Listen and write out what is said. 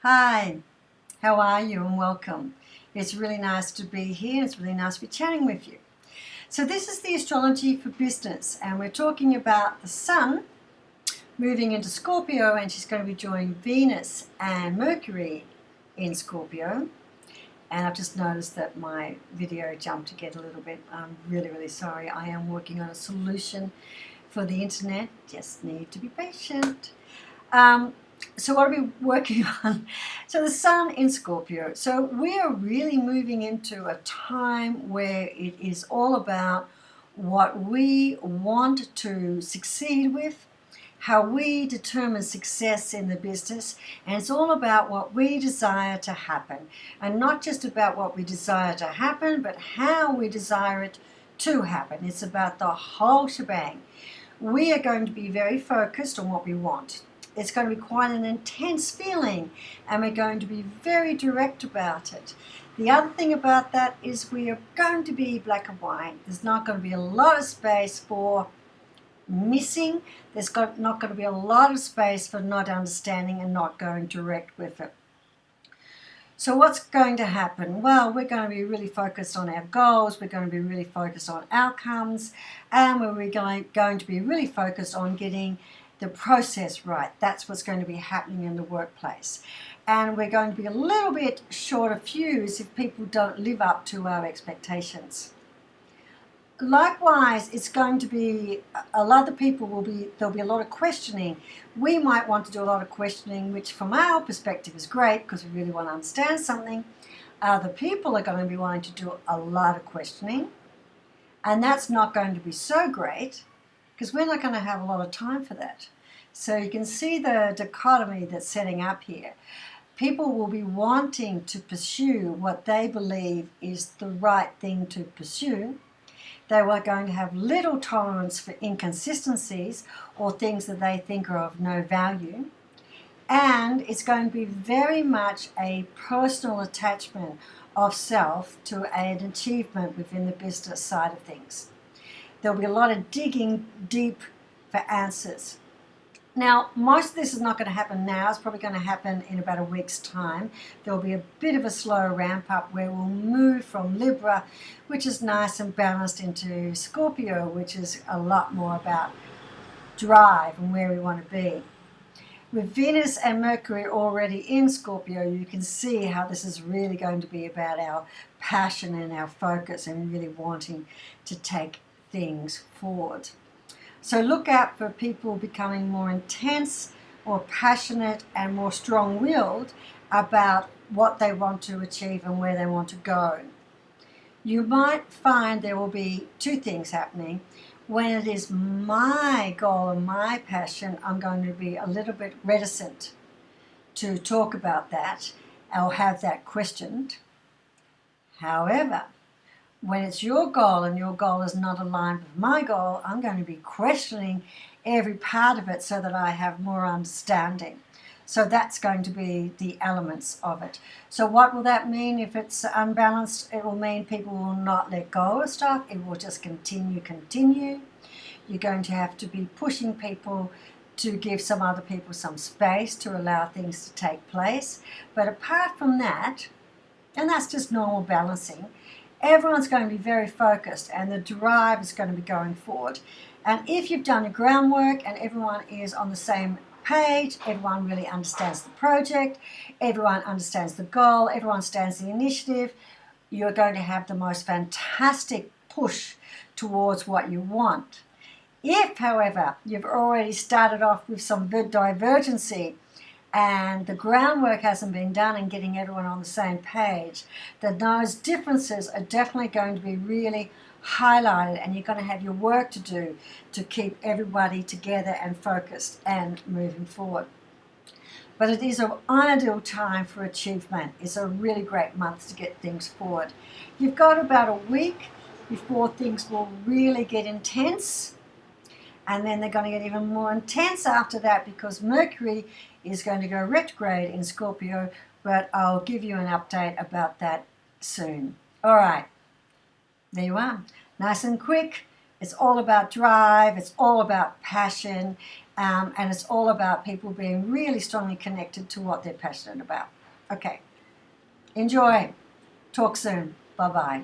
Hi, how are you and welcome. It's really nice to be here. It's really nice to be chatting with you. So this is the Astrology for Business, and we're talking about the Sun moving into Scorpio, and she's going to be joining Venus and Mercury in Scorpio. And I've just noticed that my video jumped again a little bit. I'm really sorry. I am working on a solution for the internet. Just need to be patient. So what are we working on? So the Sun in Scorpio. So we are really moving into a time where it is all about what we want to succeed with, how we determine success in the business, and it's all about what we desire to happen. And not just about what we desire to happen, but how we desire it to happen. It's about the whole shebang. We are going to be very focused on what we want. It's going to be quite an intense feeling, and we're going to be very direct about it. The other thing about that is we are going to be black and white. There's not going to be a lot of space for missing. There's not going to be a lot of space for not understanding and not going direct with it. So what's going to happen? Well, we're going to be really focused on our goals, we're going to be really focused on outcomes, and we're going to be really focused on getting the process right. That's what's going to be happening in the workplace. And we're going to be a little bit short of fuse if people don't live up to our expectations. Likewise, it's going to be a lot of people there'll be a lot of questioning. We might want to do a lot of questioning, which from our perspective is great because we really want to understand something. Other people are going to be wanting to do a lot of questioning, and that's not going to be so great because we're not going to have a lot of time for that. So you can see the dichotomy that's setting up here. People will be wanting to pursue what they believe is the right thing to pursue. They are going to have little tolerance for inconsistencies or things that they think are of no value. And it's going to be very much a personal attachment of self to an achievement within the business side of things. There'll be a lot of digging deep for answers. Now, most of this is not going to happen now. It's probably going to happen in about a week's time. There'll be a bit of a slow ramp up where we'll move from Libra, which is nice and balanced, into Scorpio, which is a lot more about drive and where we want to be. With Venus and Mercury already in Scorpio, you can see how this is really going to be about our passion and our focus and really wanting to take things forward. So look out for people becoming more intense, more passionate, and more strong-willed about what they want to achieve and where they want to go. You might find there will be two things happening. When it is my goal and my passion, I'm going to be a little bit reticent to talk about that or have that questioned. However, when it's your goal and your goal is not aligned with my goal, I'm going to be questioning every part of it so that I have more understanding. So that's going to be the elements of it. So what will that mean if it's unbalanced? It will mean people will not let go of stuff. It will just continue. You're going to have to be pushing people to give some other people some space to allow things to take place. But apart from that, and that's just normal balancing, everyone's going to be very focused and the drive is going to be going forward. And if you've done the groundwork and everyone is on the same page, everyone really understands the project, everyone understands the goal, everyone understands the initiative, you're going to have the most fantastic push towards what you want. If, however, you've already started off with some divergency and the groundwork hasn't been done in getting everyone on the same page, then those differences are definitely going to be really highlighted, and you're going to have your work to do to keep everybody together and focused and moving forward. But it is an ideal time for achievement. It's a really great month to get things forward. You've got about a week before things will really get intense, and then they're going to get even more intense after that because Mercury is going to go retrograde in Scorpio, but I'll give you an update about that soon. All right, there you are. Nice and quick. It's all about drive. It's all about passion. and it's all about people being really strongly connected to what they're passionate about. Okay, enjoy. Talk soon. Bye-bye.